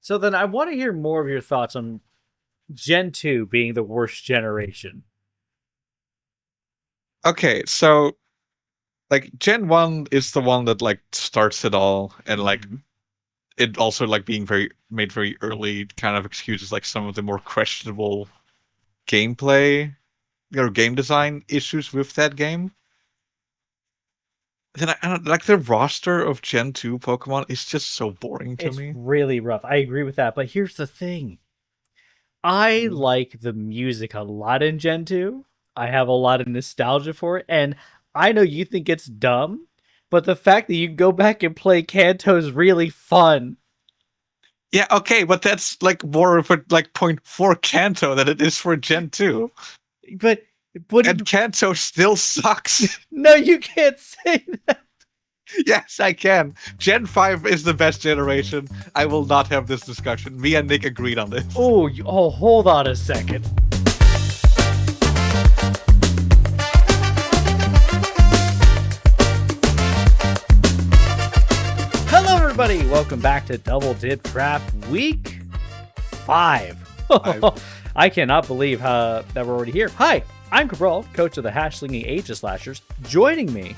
So then I want to hear more of your thoughts on Gen 2 being the worst generation. Okay, so like Gen 1 is the one that like starts it all, and like Mhm. it also like being very early kind of excuses like some of the more questionable gameplay or game design issues with that game. Then I don't, like the roster of Gen 2 Pokemon is just so boring to It's me. really rough. I agree with that. But here's the thing. I Mm. like the music a lot in Gen 2. I have a lot of nostalgia for it. And I know you think it's dumb, but the fact that you can go back and play Kanto is really fun. Yeah, okay, but that's like more of a like point for Kanto than it is for Gen 2. But what do And you. Kanto still sucks. No, you can't say that. Yes, I can. Gen 5 is the best generation. I will not have this discussion. Me and Nick agreed on this. Oh, hold on a second. Hello, everybody. Welcome back to Double Dip Draft Week 5. I cannot believe that we're already here. Hi, I'm Cabral, coach of the Hash-Slinging Aegis Slashers. Joining me,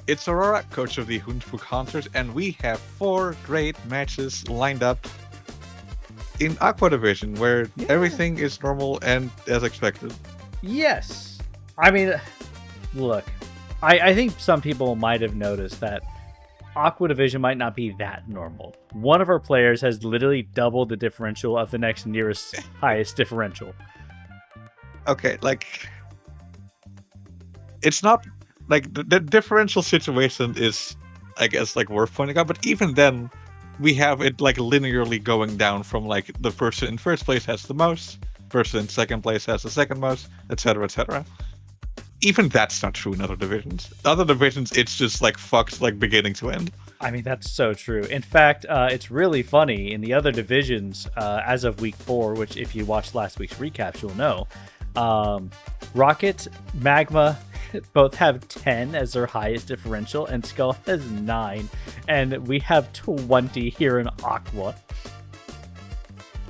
It's Aurora, coach of the Honchkrows Hunters, and we have 4 great matches lined up in Aqua Division, where everything is normal and as expected. yes. I mean, look, I think some people might have noticed that Aqua Division might not be that normal. One of our players has literally doubled the differential of the next nearest highest differential. Okay, like it's not like the differential situation is, I guess, like worth pointing out. But even then, we have it like linearly going down from like the person in first place has the most, person in second place has the second most, etc., etc. Even that's not true in other divisions. Other divisions, it's just like fucked like beginning to end. I mean, that's so true. In fact, it's really funny. In the other divisions, as of week 4, which if you watched last week's recaps, you'll know, Rocket, Magma, both have 10 as their highest differential, and Skull has 9. And we have 20 here in Aqua.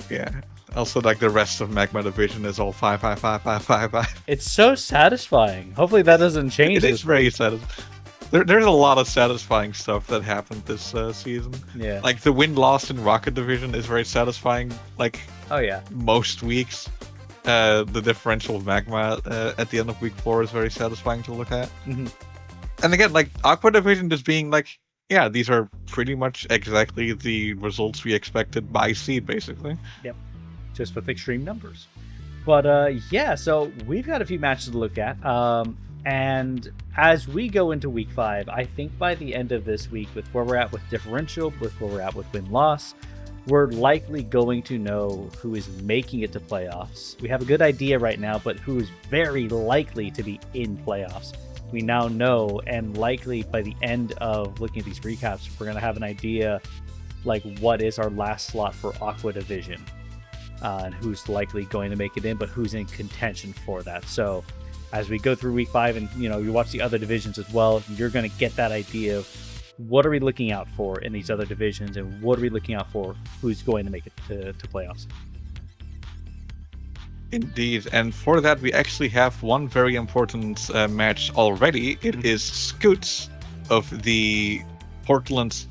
Yeah. Also, like the rest of Magma Division is all 5, 5, 5, 5, 5, 5. It's so satisfying. Hopefully that doesn't change. It is very satisfying. There's a lot of satisfying stuff that happened this season. Yeah. Like the win-loss in Rocket Division is very satisfying. Like, oh yeah, most weeks, the differential of Magma at the end of week 4 is very satisfying to look at. Mm-hmm. And again, like Aqua Division just being like, yeah, these are pretty much exactly the results we expected by seed, basically. Yep. Just with extreme numbers. But yeah, so we've got a few matches to look at. And as we go into week 5, I think by the end of this week, with where we're at with differential, with where we're at with win-loss, we're likely going to know who is making it to playoffs. We have a good idea right now, but who is very likely to be in playoffs. We now know, and likely by the end of looking at these recaps, we're going to have an idea like what is our last slot for Aqua Division. And who's likely going to make it in, but who's in contention for that. So as we go through week 5 and you watch the other divisions as well, you're going to get that idea of what are we looking out for in these other divisions, and what are we looking out for who's going to make it to playoffs. Indeed, and for that we actually have one very important match already. It is Scoots of the Portland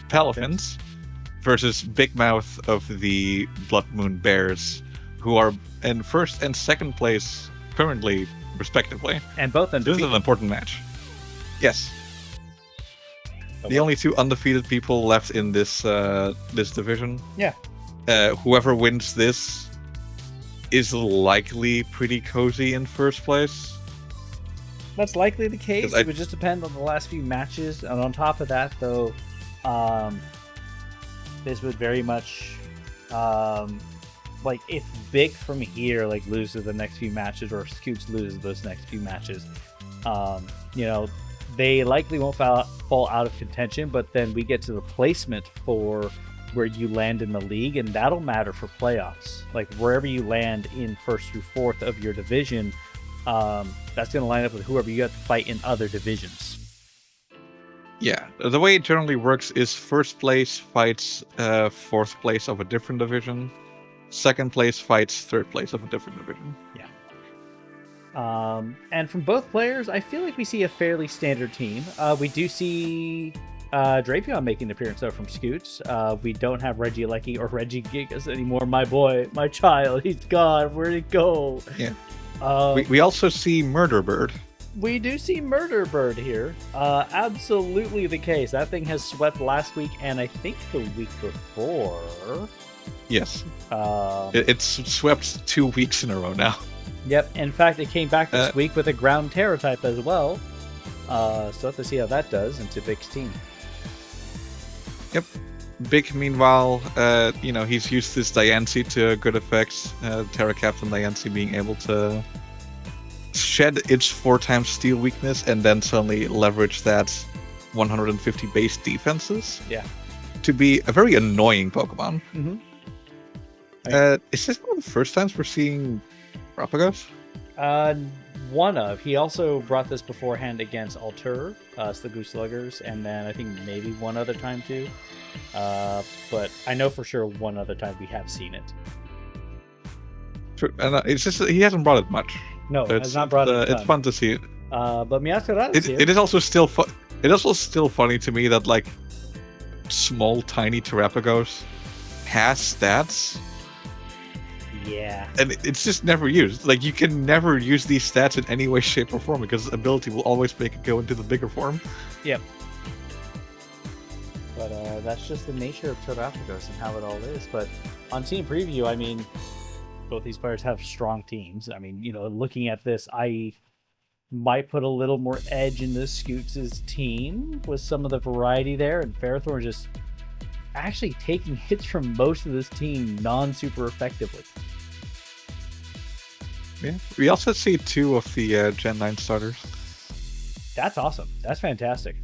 Palafins versus Big Mouth of the Blood Moon Bears, who are in first and second place currently, respectively. And both undefeated. This is an important match. Yes. The only 2 undefeated people left in this this division. Yeah. Whoever wins this is likely pretty cozy in first place. That's likely the case. It would just depend on the last few matches. And on top of that, though, this would very much like if Big from here like loses the next few matches, or Scoots loses those next few matches, they likely won't fall out of contention. But then we get to the placement for where you land in the league, and that'll matter for playoffs. Like wherever you land in first through fourth of your division, that's going to line up with whoever you have to fight in other divisions. Yeah, The way it generally works is first place fights fourth place of a different division. Second place fights third place of a different division. Yeah. And from both players, I feel like we see a fairly standard team. We do see Drapion making an appearance, though, from Scoots. We don't have Regieleki or Regigigas anymore. My boy, my child, he's gone. Where'd he go? Yeah. We also see Murder Bird. We do see Murder Bird here. Absolutely the case. That thing has swept last week and I think the week before. Yes. It's swept 2 weeks in a row now. Yep. In fact, it came back this week with a ground Terra type as well. So we'll have to see how that does into Big's team. Yep. Big, meanwhile, he's used this Diancie to good effects. Terra Captain Diancie being able to shed its 4x steel weakness and then suddenly leverage that 150 base defenses. Yeah. To be a very annoying Pokemon. Mm-hmm. Is this one of the first times we're seeing Rapagos? One of. He also brought this beforehand against Altur, Sliggoo Sluggers, and then I think maybe one other time too. But I know for sure one other time we have seen it. True. And it's just he hasn't brought it much. No, so has not brought it. It's fun to see it. But Meowscarada is here. It is also still fun. It is also still funny to me that like small, tiny Terrapagos has stats. Yeah. And it's just never used. Like, you can never use these stats in any way, shape, or form because ability will always make it go into the bigger form. Yep. But that's just the nature of Terrapagos and how it all is. But on Team Preview, I mean, both these players have strong teams. I mean, looking at this, I might put a little more edge in this Scoots' team with some of the variety there. And Ferrothorn just actually taking hits from most of this team non-super effectively. Yeah, we also see 2 of the Gen 9 starters. That's awesome. That's fantastic.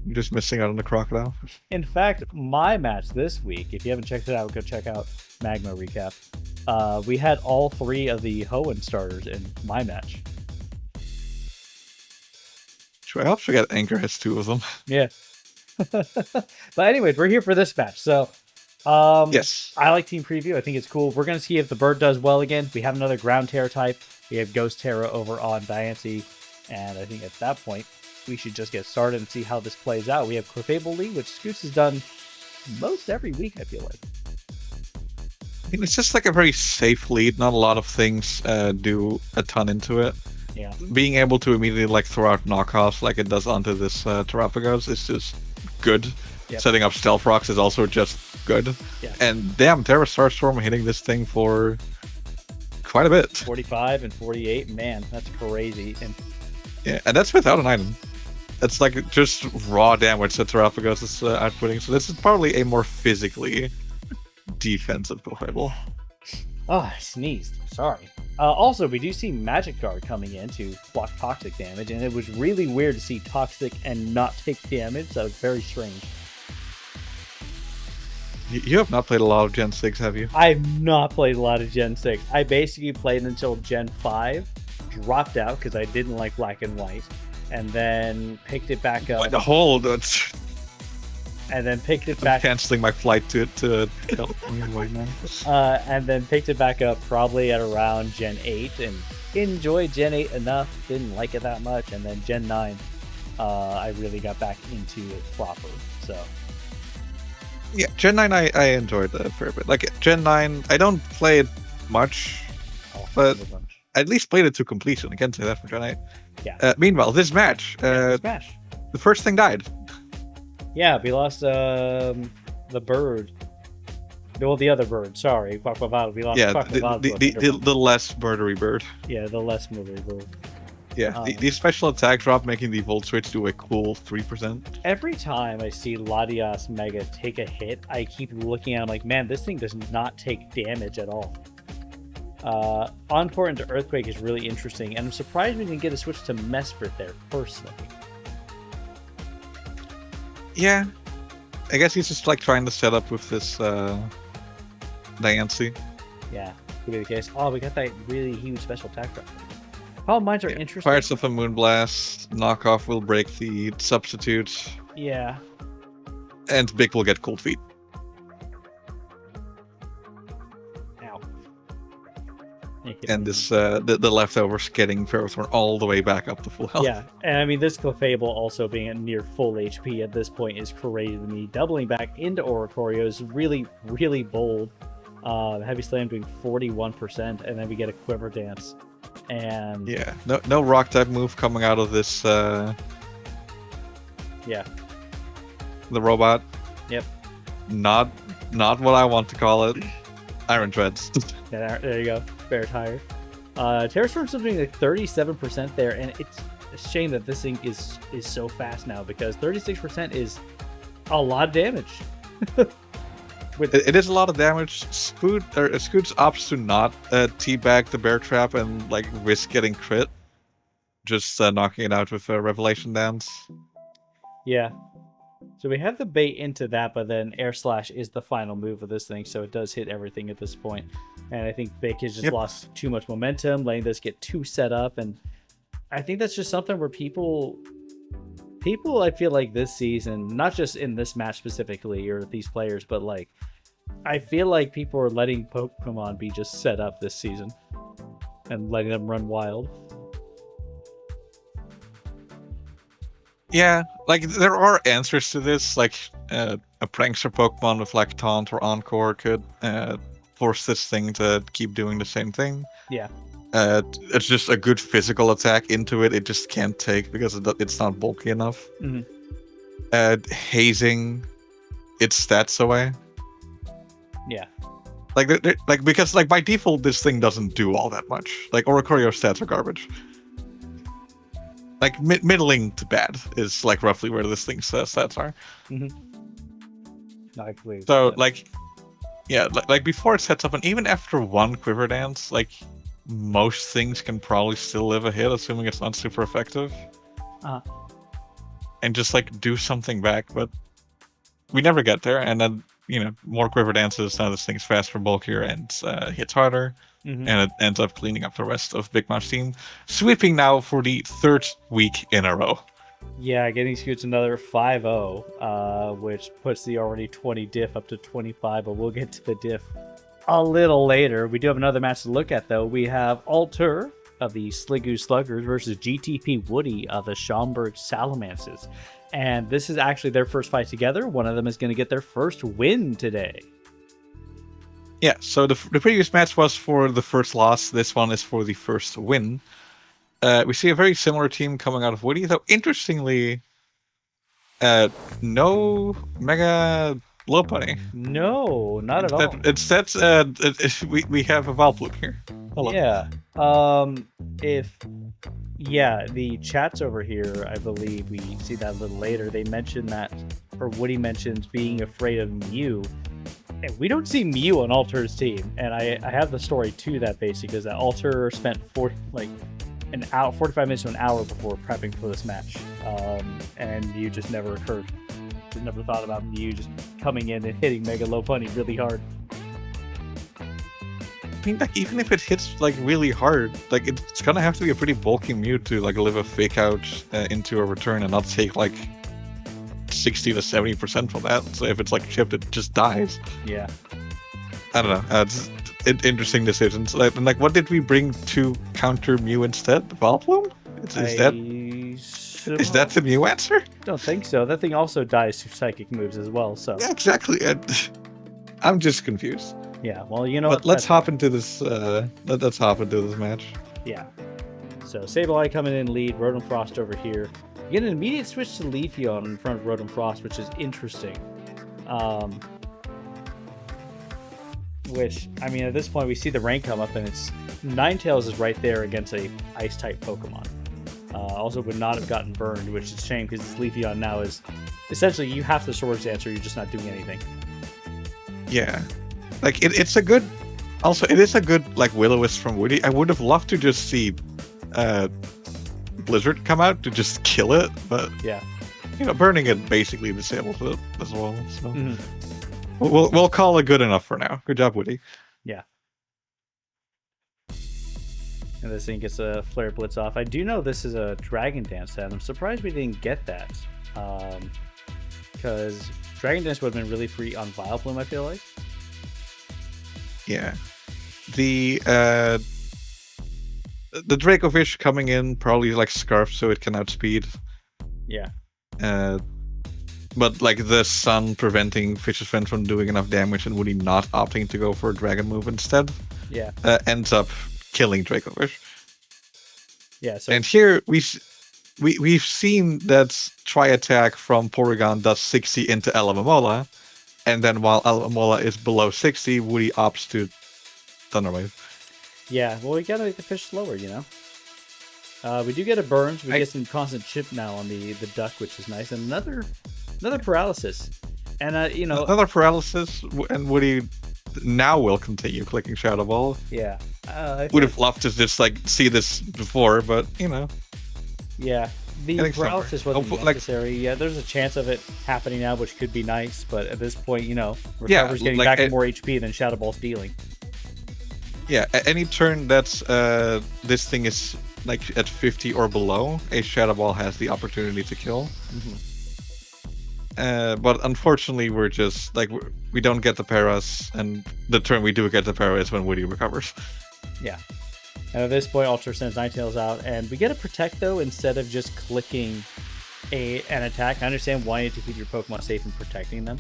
You're just missing out on the Crocodile. In fact, my match this week, if you haven't checked it out, go check out Magma Recap. We had all 3 of the Hoenn starters in my match. Sure, I also forget Anchor has 2 of them. Yeah. But anyways, we're here for this match. So yes, I like Team Preview. I think it's cool. We're going to see if the bird does well again. We have another ground Terra type. We have Ghost Terra over on Diancie. And I think at that point, we should just get started and see how this plays out. We have Clefable League, which Scoots has done most every week, I feel like. I mean, it's just like a very safe lead. Not a lot of things do a ton into it. Yeah. Being able to immediately like throw out knockoffs like it does onto this Terrapagos is just good. Yep. Setting up Stealth Rocks is also just good. Yeah. And damn, Terra Starstorm hitting this thing for quite a bit. 45 and 48, man, that's crazy. And yeah, and that's without an item. That's like just raw damage that Terrapagos is outputting. So this is probably a more physically defensive Clefable. Oh, I sneezed. Sorry. Also, we do see Magic Guard coming in to block toxic damage, and it was really weird to see toxic and not take damage. That was very strange. You have not played a lot of Gen 6, have you? I've not played a lot of Gen 6. I basically played until Gen 5, dropped out because I didn't like Black and White, and then picked it back up. The whole... That's... And then picked it back. Canceling my flight to and then picked it back up probably at around Gen 8 and enjoyed Gen 8 enough, didn't like it that much, and then Gen 9 I really got back into it proper. So yeah, Gen 9 I enjoyed a fair bit. Like Gen 9 I don't play it much, but I at least played it to completion. I can't say that for Gen 8. Yeah. Meanwhile, this match, the first thing died. Yeah, we lost the bird. Well, the other bird. Sorry, Quaquaval. We lost Quaquaval. The less murdery bird. Yeah, the less murdery bird. Yeah, the special attack drop making the Volt Switch do a cool 3%. Every time I see Latias Mega take a hit, I keep looking at him like, man, this thing does not take damage at all. Encore into Earthquake is really interesting, and I'm surprised we didn't get a switch to Mesprit there, personally. Yeah, I guess he's just like trying to set up with this Diancie. Yeah, could be the case. Oh, we got that really huge special attack drop. Oh, mines are interesting. Pirates of a Moonblast, knockoff will break the substitute, Yeah. and Big will get Cold Feet. Ow. And this the leftovers getting Ferrothorn all the way back up to full health. Yeah, and I mean, this Clefable also being at near full HP at this point is crazy to me. Doubling back into Oricorio is really, really bold. Heavy Slam doing 41%, and then we get a Quiver Dance. And yeah, no rock type move coming out of this. Yeah, the robot. Yep. Not what I want to call it. Iron Dreads. Yeah, there you go. Fair tire. Terrastorm's still doing like 37% there, and it's a shame that this thing is so fast now because 36% is a lot of damage. It is a lot of damage. Scoots opts to not teabag the bear trap and like risk getting crit. Just knocking it out with a Revelation Dance. Yeah. So we have the bait into that, but then Air Slash is the final move of this thing, so it does hit everything at this point. And I think Bake has just lost too much momentum, letting this get too set up, and I think that's just something where people I feel like this season, not just in this match specifically or these players, but like I feel like people are letting Pokemon be just set up this season and letting them run wild. Yeah, like there are answers to this. Like a prankster Pokemon with like Taunt or Encore could force this thing to keep doing the same thing. Yeah. It's just a good physical attack into it. It just can't take because it's not bulky enough. Mm-hmm. Hazing its stats away. Yeah. Like because like by default this thing doesn't do all that much. Like Oricorio stats are garbage. Like middling to bad is like roughly where this thing's stats are. Mm-hmm. No, I believe. So like, yeah, like before it sets up, and even after one Quiver Dance, like most things can probably still live a hit, assuming it's not super effective. And just like do something back, but we never get there. And then more Quiver Dances. Now this thing's faster, bulkier, and hits harder. Mm-hmm. And it ends up cleaning up the rest of Big Mouth's team, sweeping now for the third week in a row. Yeah, getting Scoots another 5-0, which puts the already 20 diff up to 25, but we'll get to the diff a little later. We do have another match to look at, though. We have Alter of the Sliggoo Sluggers versus GTP Woody of the Schaumburg Salamences. And this is actually their first fight together. One of them is going to get their first win today. Yeah, so the previous match was for the first loss. This one is for the first win. We see a very similar team coming out of Woody, though interestingly, no Mega Lopunny. No, not at all. Instead, we have a Valploop here. Hello. Yeah. The chats over here, I believe we see that a little later. They mentioned that, or Woody mentions being afraid of Mew. And we don't see Mew on Alter's team, and I have the story to that basically, is that Alter spent 45 minutes to an hour before prepping for this match, and Mew just never occurred. Just never thought about Mew just coming in and hitting Mega Lopunny really hard. I mean, like even if it hits like really hard, like it's gonna have to be a pretty bulky Mew to like live a fake out into a return and not take like 60 to 70% from that. So if it's like chipped, it just dies. Yeah. I don't know. It's interesting decisions. Like, what did we bring to counter Mew instead? Valplume? Is that the Mew answer? Don't think so. That thing also dies to psychic moves as well. So yeah, exactly. I'm just confused. Yeah. Well, you know. But let's hop into this. Let's hop into this match. Yeah. So Sableye coming in lead. Rotom Frost over here. You get an immediate switch to Leafeon in front of Rotom Frost, which is interesting. Which, I mean, at this point, we see the rank come up, and it's Ninetales is right there against a Ice-type Pokemon. Also would not have gotten burned, which is a shame, because this Leafeon now is... Essentially, you have the Swords Dance, or you're just not doing anything. Yeah. Like, it's a good... Also, it is a good, like, Will-O-Wisp from Woody. I would have loved to just see... Blizzard come out to just kill it, but yeah, burning it basically disables it as well. So we'll call it good enough for now. Good job, Woody. Yeah. And this thing gets a Flare Blitz off. I do know this is a Dragon Dance set. I'm surprised we didn't get that. Because Dragon Dance would have been really free on Vileplume, I feel like. Yeah. The Dracovish coming in probably like Scarf so it can outspeed. Yeah. But like the Sun preventing Fish's Friend from doing enough damage and Woody not opting to go for a Dragon move instead. Yeah. Ends up killing Dracovish. Yeah. So and here we've seen that Tri-Attack from Porygon does 60 into Alamomola, and then while Alamomola is below 60, Woody opts to Thunder Wave. Yeah, well, we gotta make the fish slower, you know. We do get a burn. So we get some constant chip now on the duck, which is nice, and another paralysis, and you know, another paralysis, and Woody now will continue clicking Shadow Ball. Yeah, would have loved to just like see this before, but you know. Yeah, the paralysis wasn't necessary. Yeah, there's a chance of it happening now, which could be nice, but at this point, you know, Recover's getting back to more HP than Shadow Ball's dealing. Yeah, at any turn that's this thing is like at 50 or below, a Shadow Ball has the opportunity to kill. But unfortunately, we're just like we don't get the paras, and the turn we do get the para is when Woody recovers. Yeah. And at this point, Alter sends Ninetales out, and we get a Protect, though, instead of just clicking an attack. I understand wanting to keep your Pokemon safe and protecting them,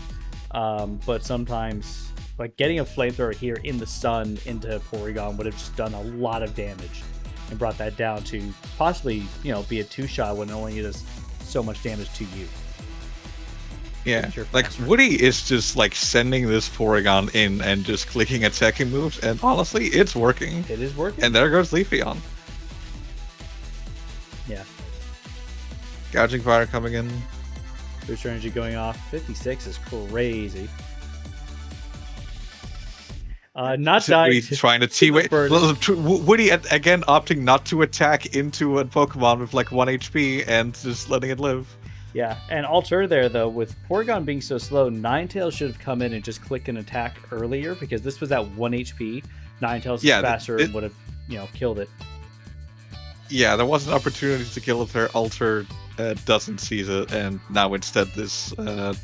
but sometimes, like, getting a Flamethrower here in the sun into Porygon would have just done a lot of damage and brought that down to possibly, you know, be a 2-shot when it only does so much damage to you. Yeah, like Woody is just like sending this Porygon in and just clicking attacking moves, and honestly, it's working. It is working. And there goes Leafeon. Yeah. Gouging Fire coming in. Booster Energy going off. 56 is crazy. Not dying. Trying to T-Wave. Woody again opting not to attack into a Pokemon with like 1 HP and just letting it live. Yeah, and Alter there, though, with Porygon being so slow, Ninetales should have come in and just clicked an attack earlier, because this was at 1 HP. Ninetales is faster and would have, you know, killed it. Yeah, there was an opportunity to kill it there. Alter doesn't seize it, and now instead this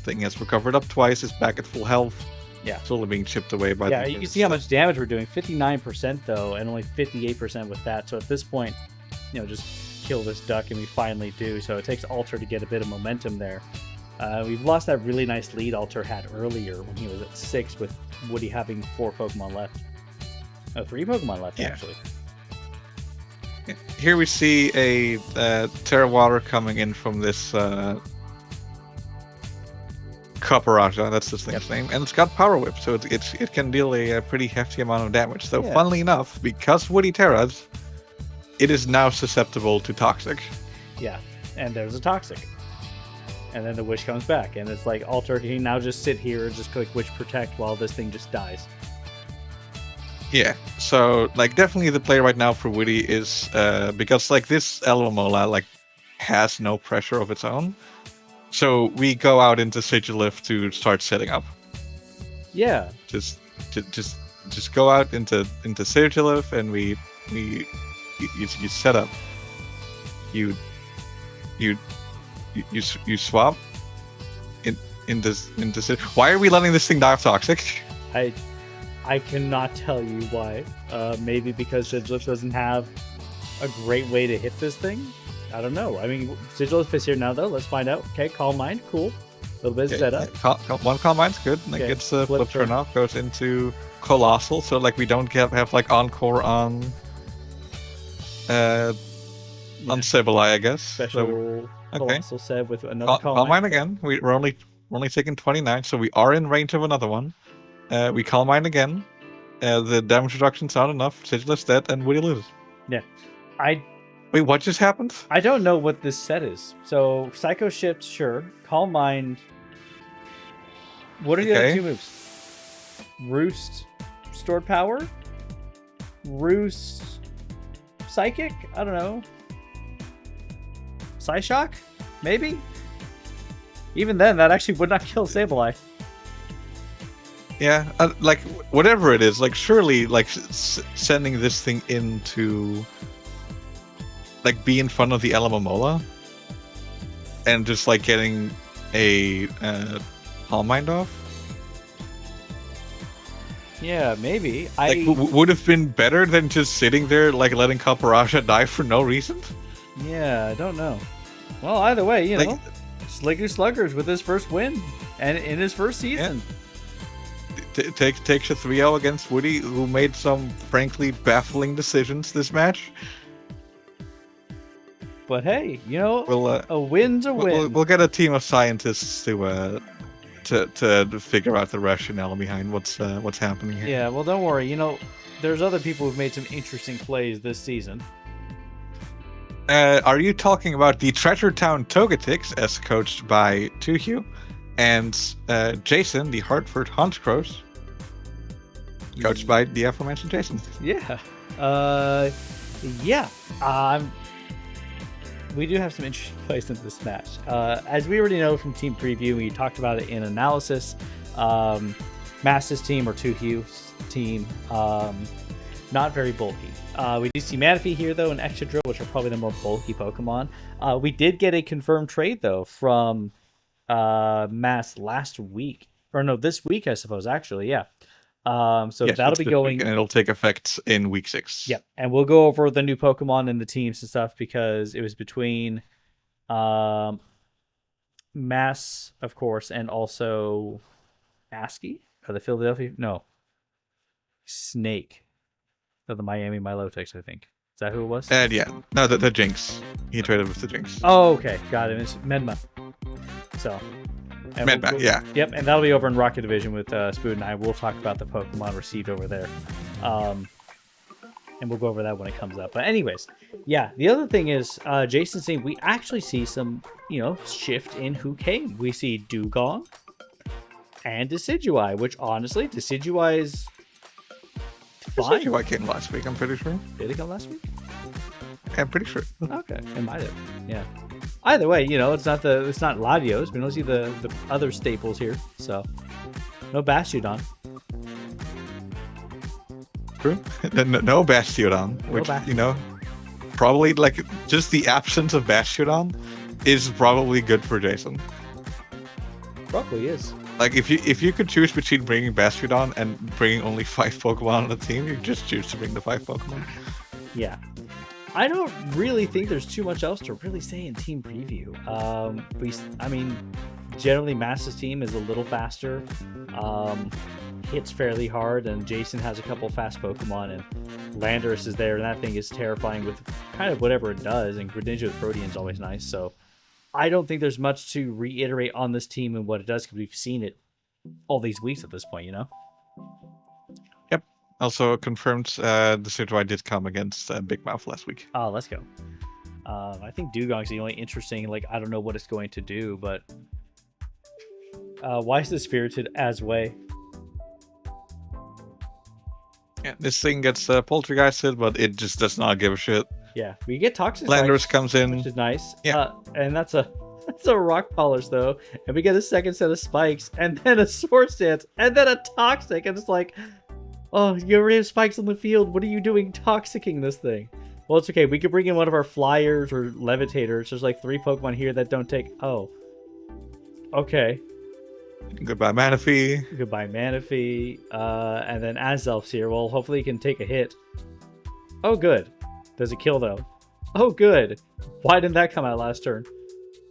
thing has recovered up twice, is back at full health. Yeah. It's only being chipped away by you can see how much damage we're doing. 59%, though, and only 58% with that. So at this point, you know, just kill this duck, and we finally do. So it takes Alter to get a bit of momentum there. We've lost that really nice lead Alter had earlier when he was at 6, with Woody having 4 Pokemon left. 3 Pokemon left, actually. Here we see a Terra Water coming in from this Copperajah, that's this thing's name, and it's got Power Whip, so it can deal a pretty hefty amount of damage. So funnily enough, because Woody Terras, it is now susceptible to Toxic. Yeah, and there's a Toxic. And then the Wish comes back, and it's like, Alter can now just sit here and just click Wish Protect while this thing just dies. Yeah, so, like, definitely the play right now for Woody is, because, like, this Alamomola, like, has no pressure of its own. So we go out into Sigilif to start setting up. Yeah. Just go out into Sigilif, and you set up. You swap into. Why are we letting this thing die of Toxic? I cannot tell you why. Maybe because Sigilif doesn't have a great way to hit this thing. I don't know. I mean, Sigilif is here now, though. Let's find out. Okay, Calm Mind, cool. A little bit of setup. One Calm Mind's good. Like, gets the flip turn off, goes into Colossal, so like we don't have like Encore on Sableye, I guess. Special Colossal Seb with another Calm Mind again. We're only taking 29, so we are in range of another one. We Calm Mind again. The damage reduction's not enough. Sigilif's dead, and Woody loses. Yeah. Wait, what just happened? I don't know what this set is. So, Psycho Shift, sure. Calm Mind. What are the other 2 moves? Roost, Stored Power? Roost, Psychic? I don't know. Psyshock? Maybe? Even then, that actually would not kill Sableye. Yeah, like, whatever it is, like, surely, like, sending this thing into like be in front of the Alamomola and just like getting a Palm Mind off. Yeah, maybe. Like, would have been better than just sitting there, like letting Caparaja die for no reason. Yeah, I don't know. Well, either way, you know, Sliggoo Sluggers with his first win and in his first season. Yeah. Takes a 3-0 against Woody, who made some frankly baffling decisions this match. But hey, you know, a win's a win. We'll get a team of scientists to figure out the rationale behind what's happening here. Yeah, well, don't worry. You know, there's other people who've made some interesting plays this season. Are you talking about the Treasure Town Togetics, as coached by Tuhu, and Jason, the Hartford Honchkrows, coached by the aforementioned Jason? Yeah. We do have some interesting plays in this match. As we already know from team preview, we talked about it in analysis. Mass's team, or Tuhu's team, not very bulky. We do see Manaphy here, though, and Excadrill, which are probably the more bulky Pokemon. We did get a confirmed trade, though, from Mass last week. Or no, this week, I suppose, actually, yeah. So yes, that'll be going, and it'll take effect in week 6. Yep, and we'll go over the new Pokemon and the teams and stuff, because it was between Mass, of course, and also ASCII, or the Philadelphia, no, Snake, of the Miami Milotics, I think. Is that who it was? Yeah, no, the Jinx. He traded with the Jinx. Oh, okay, got it. It's Medma. So. Yeah. Yep, and that'll be over in Rocket Division with Spoon and I. We'll talk about the Pokemon received over there. And we'll go over that when it comes up. But anyways, yeah, the other thing is, Jason's saying we actually see some, shift in who came. We see Dugong and Decidueye, which honestly, Decidueye is fine. Decidueye came last week, I'm pretty sure. Did it come last week? I'm pretty sure. Okay, it might have. Yeah. Either way, it's not Latios. We don't see the other staples here, so no Bastiodon. True. No Bastiodon, which probably like just the absence of Bastiodon is probably good for Jason. Probably is. Like if you could choose between bringing Bastiodon and bringing only 5 Pokemon on the team, you just choose to bring the 5 Pokemon. Yeah. I don't really think there's too much else to really say in team preview. Generally Mass's team is a little faster, hits fairly hard, and Jason has a couple fast Pokemon, and Landorus is there, and that thing is terrifying with kind of whatever it does, and Greninja with Protean is always nice, so I don't think there's much to reiterate on this team and what it does, because we've seen it all these weeks at this point, Yep. Also confirmed the Decidueye did come against Big Mouth last week. Oh, let's go. I think Dugong's the only interesting, I don't know what it's going to do, but why is the Spirited as way? Yeah, this thing gets poltergeisted, but it just does not give a shit. Yeah, we get Toxic Landorus comes in, which is nice. Yeah, and that's a rock polish though, and we get a second set of spikes, and then a Swords Dance, and then a Toxic, and it's like, oh, you already have spikes on the field. What are you doing toxicking this thing? Well, it's okay. We could bring in one of our Flyers or Levitators. There's 3 Pokemon here that don't take. Oh, okay. Goodbye, Manaphy. Goodbye, Manaphy. And then Azelf's here. Well, hopefully he can take a hit. Oh, good. Does it kill, though? Oh, good. Why didn't that come out last turn?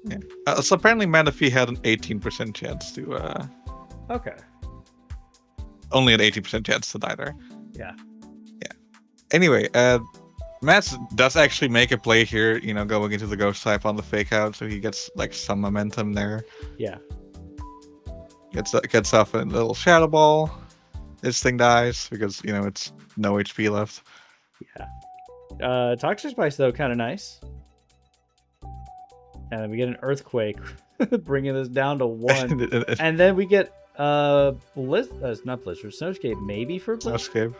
Yeah. So apparently Manaphy had an 18% chance to... Okay. Only an 80% chance to die there. Yeah. Yeah. Anyway, Matt does actually make a play here, going into the Ghost type on the Fake Out, so he gets, some momentum there. Yeah. Gets off a little Shadow Ball. This thing dies because, it's no HP left. Yeah. Toxic Spice, though, kind of nice. And then we get an Earthquake, bringing this down to 1. And then we get not Blizzard, Snowscape, maybe for Blizzard? Snowscape.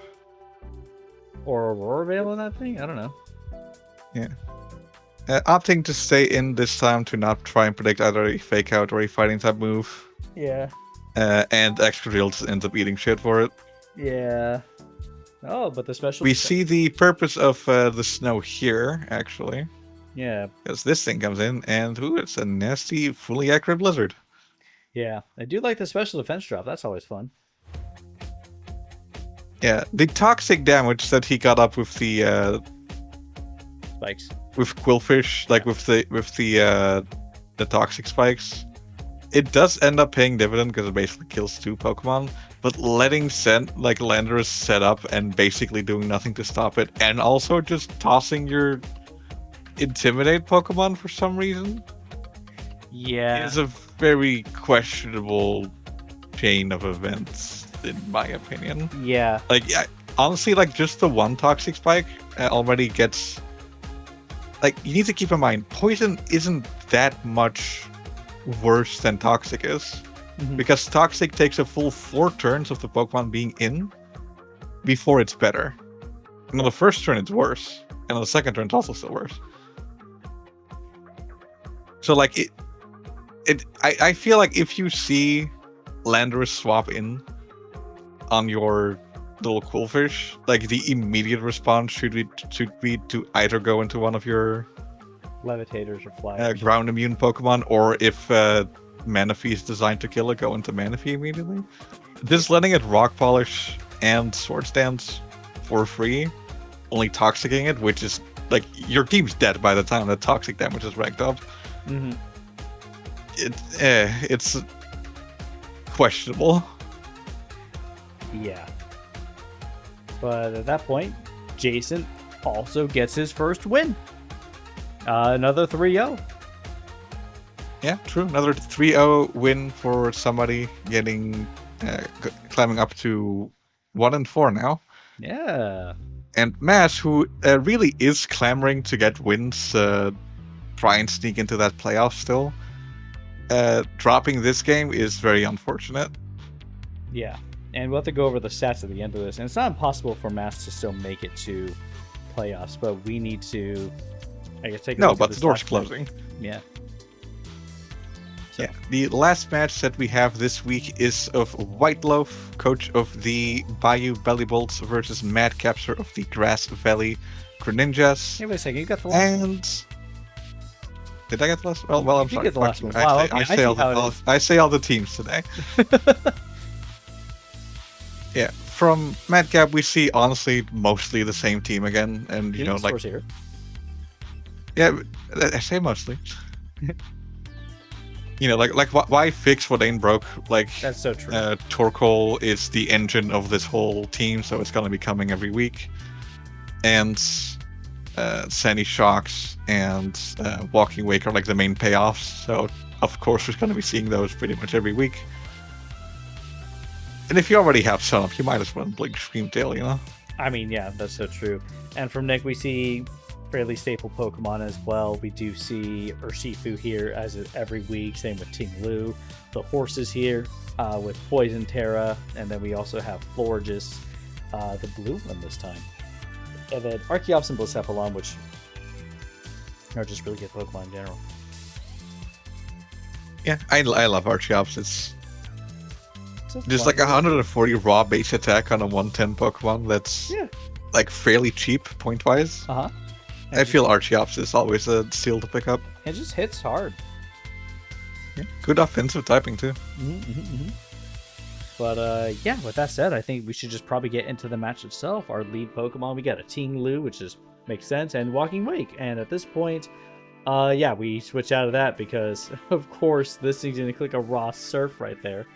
Or Aurora Veil on that thing? I don't know. Yeah. Opting to stay in this time to not try and predict either a Fake Out or a Fighting type move. Yeah. And Excadrill just ends up eating shit for it. Yeah. Oh, but the special... We see the purpose of the snow here, actually. Yeah. Because this thing comes in, and it's a nasty, fully accurate blizzard. Yeah. I do like the special defense drop. That's always fun. Yeah, the toxic damage that he got up with the Spikes. with Quillfish, like with the toxic spikes, it does end up paying dividend because it basically kills 2 Pokemon. But letting Landorus set up and basically doing nothing to stop it, and also just tossing your Intimidate Pokemon for some reason, Yeah. is a very questionable chain of events, in my opinion. Yeah. Like, honestly, like just the one toxic spike already gets. Like, you need to keep in mind, poison isn't that much worse than toxic is, because toxic takes a full 4 turns of the Pokemon being in before it's better. And on the first turn, it's worse, and on the second turn, it's also still worse. So, like, I feel like if you see Landorus swap in on your little Quillfish, like, the immediate response should be to either go into one of your Levitators or flyers. ground immune Pokemon, or if Manaphy is designed to kill it, go into Manaphy immediately. Just letting it Rock Polish and Swords Dance for free, only toxicking it, which is like your team's dead by the time the toxic damage is racked up. It's questionable. Yeah. But at that point, Jason also gets his first win. Another 3-0. Yeah, true. Another 3-0 win for somebody getting climbing up to 1-4 now. Yeah. And Mash, who really is clamoring to get wins, try and sneak into that playoff still. Dropping this game is very unfortunate. Yeah. And we'll have to go over the stats at the end of this. And it's not impossible for Mass to still make it to playoffs, but we need to, I guess, take a No, look but at the this door's last closing. match. Yeah. So, Yeah. The last match that we have this week is of Whiteloaf, coach of the Bayou Bellibolts, versus Madcapster of the Grass Valley Greninjas. hey, wait a second. You got the last one. And did I get the last? Well, I'm You sorry. get the last Fuck one. you. Wow, I okay. I say see all how it the is. I say all the teams today. Yeah, from Madcap we see honestly mostly the same team again, and you know, like, here. yeah, I say mostly. You know, like why fix what ain't broke? Like, That's so true. Torkoal is the engine of this whole team, so it's gonna be coming every week. And Sandy Shocks and Walking Wake are like the main payoffs, so of course we're gonna be seeing those pretty much every week. And if you already have Sunup, you might as well blink Screamtail, you know? I mean, yeah, that's so true. And from Nick, we see fairly staple Pokemon as well. We do see Urshifu here as every week. Same with Ting Lu. The horses here with Poison Terra. And then we also have Florges, the blue one this time. And then Archeops and Blacephalon, which are just really good Pokemon in general. Yeah, I love Archeops. It's So just fun. like 140 raw base attack on a 110 Pokemon. That's like fairly cheap point wise. Uh-huh. I feel Archeops is always a steal to pick up. It just hits hard. Yeah, good offensive typing too. But yeah, with that said, I think we should just probably get into the match itself. Our lead Pokemon, we got a Ting Lu, which just makes sense, and Walking Wake. And at this point, yeah, we switch out of that because, of course, this thing's gonna click a raw Surf right there.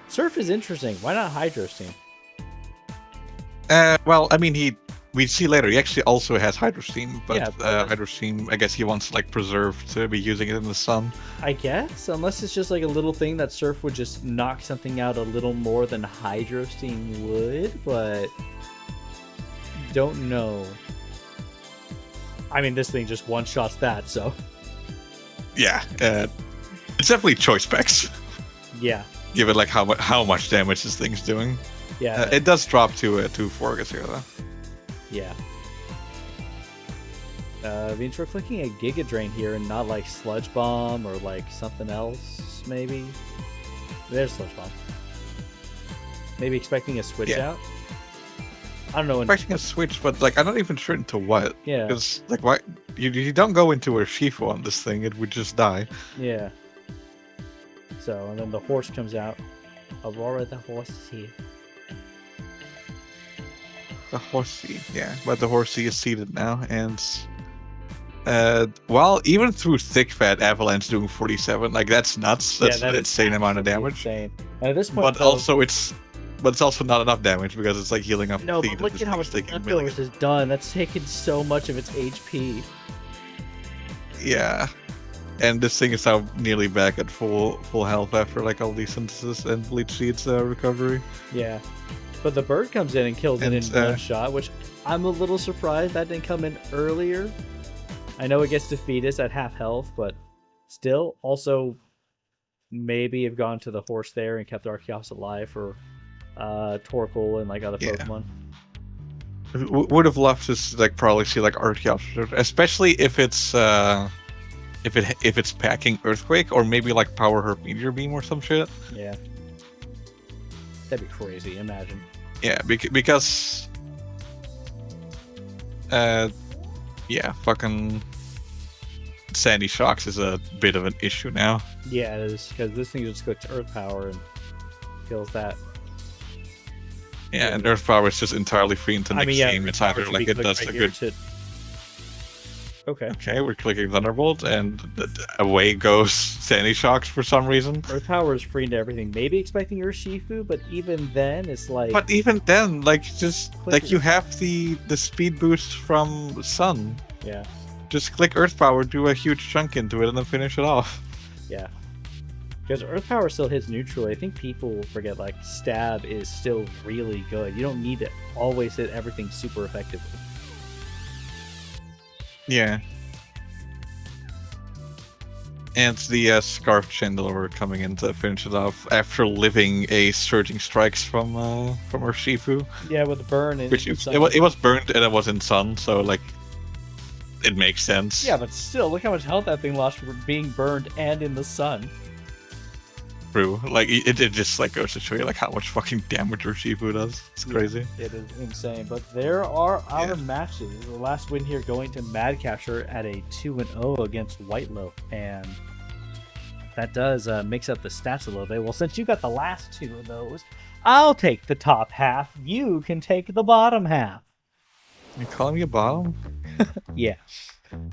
Surf is interesting. Why not Hydro Steam? Well, I mean, we see later, he actually also has Hydro Steam, but Yeah, Hydro Steam, I guess he wants like preserve to be using it in the sun. I guess, unless it's just like a little thing that Surf would just knock something out a little more than Hydro Steam would, but don't know. I mean, this thing just one-shots that, so Yeah, it's definitely choice specs. yeah. Given like how much damage this thing's doing. Yeah, It does drop to Forgus here though. yeah. Means we're clicking a Giga Drain here and not like Sludge Bomb or like something else, maybe. There's Sludge Bomb. Maybe expecting a switch out. I don't know. Expecting a switch, but like I'm not even sure into what. Yeah. Because like why you don't go into a Shifu on this thing, it would just die. Yeah. So and then the horse comes out. Aurora the horse is here. The horsey, yeah. But the horsey is seated now, and well, even through thick fat, Avalanche doing 47, like that's nuts. That's an insane amount of damage. Insane. And at this point, But also it's also not enough damage because it's like healing up. No, but look at how much Sluggers has done. That's taken so much of its HP. Yeah. And this thing is now nearly back at full health after like all these synthesis and bleach seeds recovery. Yeah. But the bird comes in and kills it in one shot, which I'm a little surprised that didn't come in earlier. I know it gets to Fetus at half health, but still, also maybe have gone to the horse there and kept Arceus alive for Torkoal and like other Pokemon. Would have loved to like probably see like Arceus, especially if it's if it's packing Earthquake or maybe like Power Herb Meteor Beam or some shit. Yeah. That'd be crazy, imagine. Yeah, because yeah, fucking Sandy Shocks is a bit of an issue now. Yeah, it is, because this thing just clicks Earth Power and kills that. Yeah, and Earth Power is just entirely free into next game. It's either like it does a good... Okay, we're clicking Thunderbolt, and away goes Sandy Shocks for some reason. Earth Power is free into everything. Maybe expecting Urshifu, but even then, it's like... But even then, like, just... Like, you have the speed boost from Sun. Yeah. Just click Earth Power, do a huge chunk into it, and then finish it off. Yeah. Because Earth Power still hits neutral. I think people forget, like, Stab is still really good. You don't need to always hit everything super effectively. Yeah. And the Scarf Chandelure coming in to finish it off after living a Surging Strikes from Urshifu. Yeah, with the burn. Which it was burned and it was in Sun, so like it makes sense. Yeah, but still, look how much health that thing lost for being burned and in the sun. True. Like it just like goes to show you like how much fucking damage Urshifu does. It's crazy. It is insane. But there are our matches. The last win here going to Mad Capture at a 2-0 against Whiteloaf, and that does mix up the stats a little bit. Well, since you got the last two of those, I'll take the top half. You can take the bottom half. You calling me a bottom? Yeah.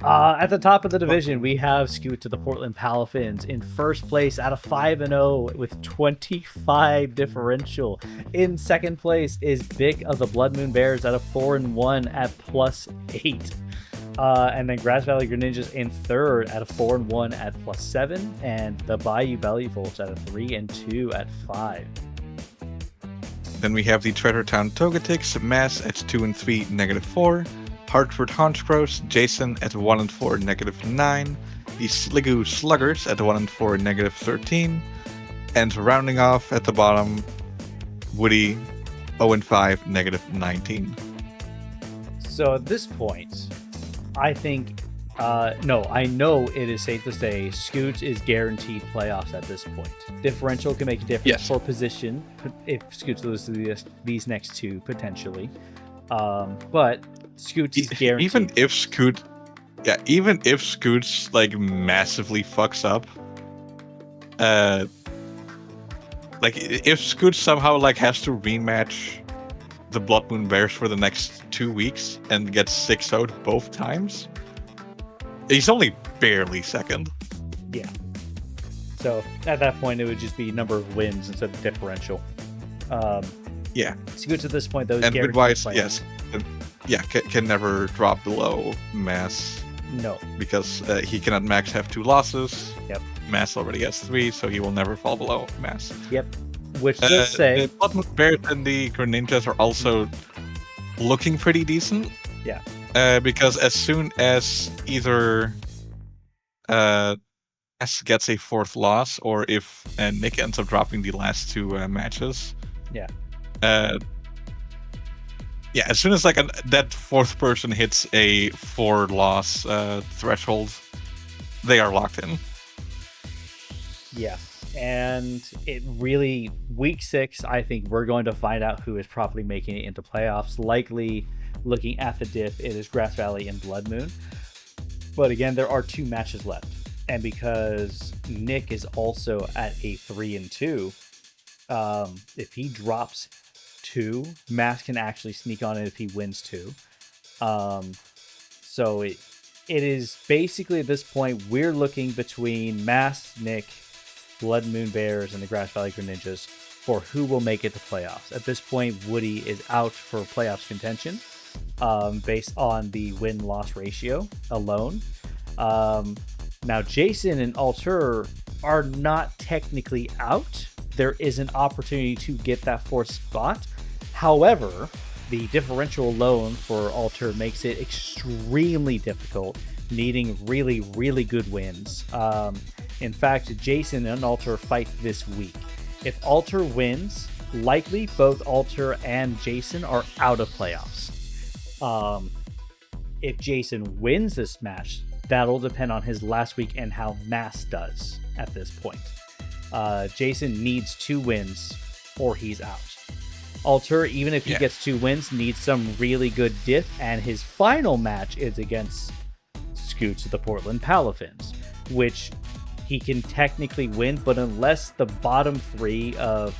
At the top of the division, we have Scoot to the Portland Palafins in first place at a 5-0 with 25 differential. In second place is Vic of the Blood Moon Bears at a 4-1 at +8. And then Grass Valley Greninjas in third at a 4-1 at +7. And the Bayou Bellibolts at a 3-2 at 5. Then we have the Treasure Town Togetics, Mass at 2-3, -4. Hartford Honchkrows, Jason at 1-4, -9. The Sliggoo Sluggers at 1-4, -13. And rounding off at the bottom, Woody 0-5, -19. So at this point, I think, no, I know it is safe to say Scoot is guaranteed playoffs at this point. Differential can make a difference for position if Scoot loses these next two, potentially. But Scoot is guaranteed. Even if Scoot's like massively fucks up, like if Scoot somehow like has to rematch the Blood Moon Bears for the next 2 weeks and gets 6-0'd both times, he's only barely second. Yeah. So at that point, it would just be number of wins instead of differential. Yeah. Scoot at this point, though, and Midwise, yes. Yeah, can never drop below Mass. No. Because he cannot max have 2 losses. Yep. Mass already has 3, so he will never fall below Mass. Yep. Which does say... The Blood Moon Bears and the Greninjas are also looking pretty decent. Yeah. Because as soon as either S gets a 4th loss, or if Nick ends up dropping the last 2 matches... Yeah. Yeah, as soon as like that 4th person hits a 4-loss threshold, they are locked in. Yeah, And it really, week 6, I think we're going to find out who is properly making it into playoffs. Likely, looking at the diff, it is Grass Valley and Blood Moon. But again, there are 2 matches left. And because Nick is also at a 3-2, if he drops 2, Mass can actually sneak on it if he wins 2. So it is basically at this point, we're looking between Mass, Nick, Blood Moon Bears, and the Grass Valley Greninjas for who will make it to playoffs. At this point, Woody is out for playoffs contention based on the win-loss ratio alone. Now, Jason and Alter are not technically out. There is an opportunity to get that 4th spot. However, the differential alone for Alter makes it extremely difficult, needing really, really good wins. In fact, Jason and Alter fight this week. If Alter wins, likely both Alter and Jason are out of playoffs. If Jason wins this match, that'll depend on his last week and how Mass does at this point. Jason needs 2 wins or he's out. Alter, even if he gets 2 wins, needs some really good diff, and his final match is against Scoots of the Portland Palafins, which he can technically win, but unless the bottom 3 of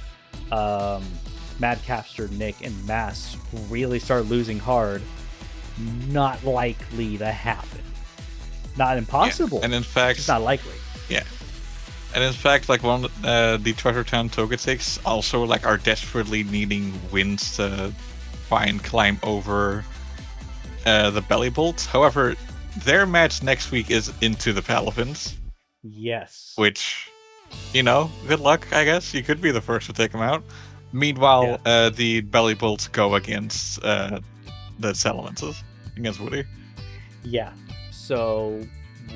Madcapster, Nick, and Mass really start losing hard, not likely to happen. Not impossible. And in fact, it's not likely. Yeah. And in fact, like the Treasure Town Togetics also like are desperately needing wins to try and climb over the Bellibolts. However, their match next week is into the Palafins. Yes. Which, good luck, I guess. You could be the first to take them out. Meanwhile, the Bellibolts go against the Salamences, against Woody. Yeah. So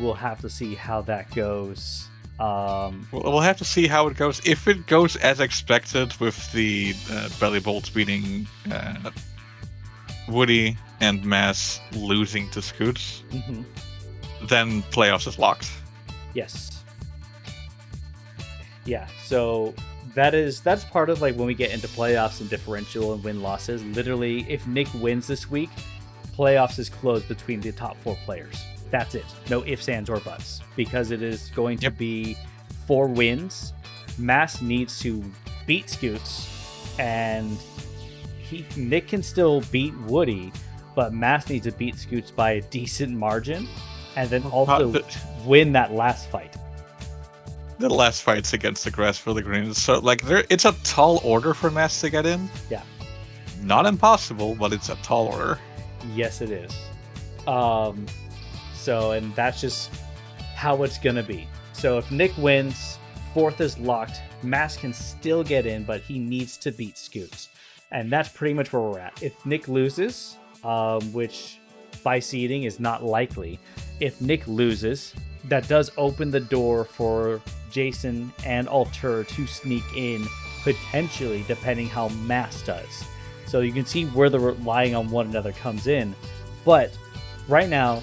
we'll have to see how that goes. We'll have to see how it goes. If it goes as expected with the Bellibolts beating Woody and Mass losing to Scoots, then playoffs is locked. Yes. Yeah, so that's part of like when we get into playoffs and differential and win-losses. Literally, if Nick wins this week, playoffs is closed between the top 4 players. That's it. No ifs, ands, or buts. Because it is going to be 4 wins. Mass needs to beat Scoots, and Nick can still beat Woody, but Mass needs to beat Scoots by a decent margin, and then also win that last fight. The last fight's against the Grass Valley Greninjas. So, like, it's a tall order for Mass to get in. Yeah. Not impossible, but it's a tall order. Yes, it is. So, and that's just how it's going to be. So if Nick wins, 4th is locked. Mass can still get in, but he needs to beat Scoots. And that's pretty much where we're at. If Nick loses, which by seeding is not likely, if Nick loses, that does open the door for Jason and Alter to sneak in, potentially, depending how Mass does. So you can see where the relying on one another comes in. But right now,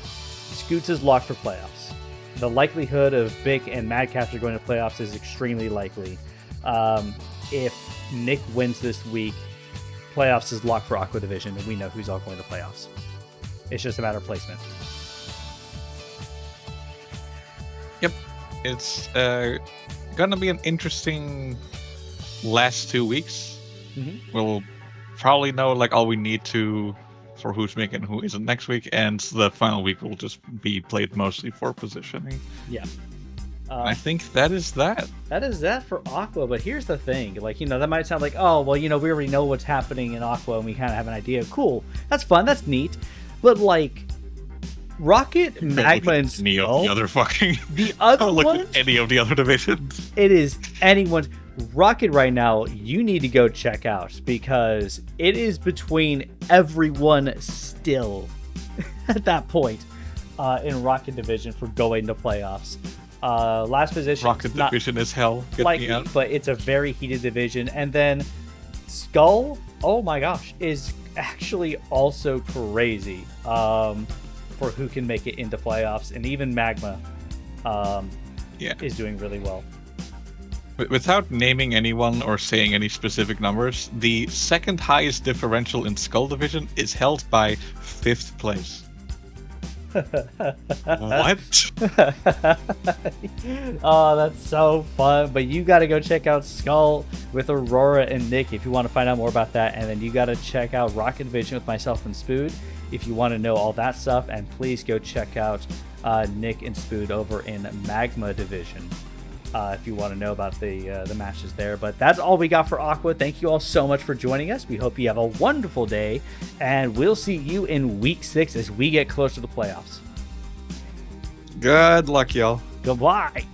Scoots is locked for playoffs. The likelihood of Bick and Madcapster going to playoffs is extremely likely. If Nick wins this week, playoffs is locked for Aqua Division, and we know who's all going to playoffs. It's just a matter of placement. Yep. It's going to be an interesting last 2 weeks. We'll probably know like all we need to for who's making and who isn't next week, and the final week will just be played mostly for positioning. Yeah. I think that is that. That is that for Aqua, but here's the thing. Like, that might sound like, oh, well, we already know what's happening in Aqua and we kind of have an idea. Cool. That's fun. That's neat. But, like, Rocket, Magma, and any of the other fucking... The other look ones? at any of the other divisions. It is anyone's... Rocket right now, you need to go check out, because it is between everyone still at that point in Rocket Division for going to playoffs. Last position, Rocket Division is hell. Get likely, me out. but it's a very heated division. And then Skull, oh my gosh, is actually also crazy for who can make it into playoffs. And even Magma is doing really well. Without naming anyone or saying any specific numbers, the second highest differential in Skull Division is held by 5th place. What? Oh, that's so fun. But you got to go check out Skull with Aurora and Nick if you want to find out more about that. And then you got to check out Rocket Division with myself and Spood if you want to know all that stuff. And please go check out Nick and Spood over in Magma Division if you want to know about the matches there. But that's all we got for Aqua. Thank you all so much for joining us. We hope you have a wonderful day, and we'll see you in week 6 as we get closer to the playoffs. Good luck, y'all. Goodbye.